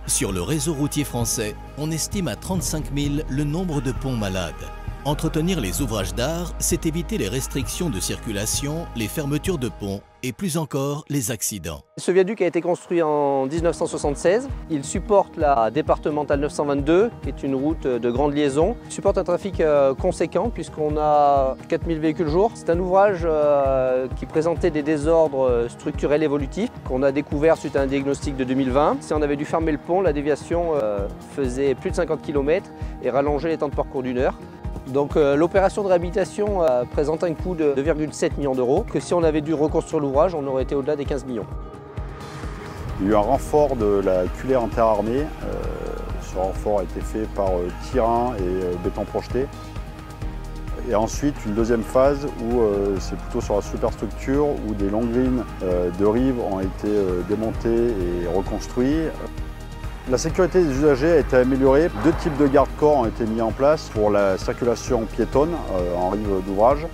Sur le réseau routier français, on estime à 35 000 le nombre de ponts malades. Entretenir les ouvrages d'art, c'est éviter les restrictions de circulation, les fermetures de ponts et plus encore les accidents. Ce viaduc a été construit en 1976. Il supporte la départementale 922, qui est une route de grande liaison. Il supporte un trafic conséquent puisqu'on a 4000 véhicules jour. C'est un ouvrage qui présentait des désordres structurels évolutifs qu'on a découvert suite à un diagnostic de 2020. Si on avait dû fermer le pont, la déviation faisait plus de 50 km et rallongeait les temps de parcours d'une heure. Donc l'opération de réhabilitation présente un coût de 2,7 millions d'euros, que si on avait dû reconstruire l'ouvrage, on aurait été au-delà des 15 millions. Il y a eu un renfort de la culée en terre armée. Ce renfort a été fait par tir-1 et béton projeté. Et ensuite une deuxième phase où c'est plutôt sur la superstructure, où des longues lignes de rives ont été démontées et reconstruites. La sécurité des usagers a été améliorée. Deux types de garde-corps ont été mis en place pour la circulation piétonne en rive d'ouvrage.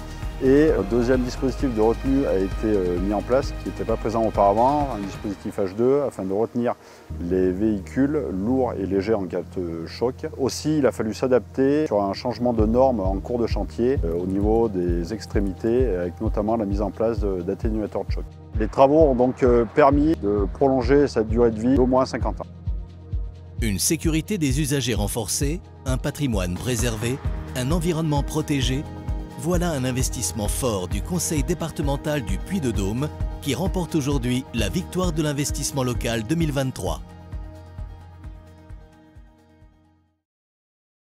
Et un deuxième dispositif de retenue a été mis en place qui n'était pas présent auparavant, un dispositif H2 afin de retenir les véhicules lourds et légers en cas de choc. Aussi, il a fallu s'adapter sur un changement de normes en cours de chantier au niveau des extrémités, avec notamment la mise en place d'atténuateurs de choc. Les travaux ont donc permis de prolonger cette durée de vie d'au moins 50 ans. Une sécurité des usagers renforcée, un patrimoine préservé, un environnement protégé, voilà un investissement fort du Conseil départemental du Puy-de-Dôme qui remporte aujourd'hui la victoire de l'investissement local 2023.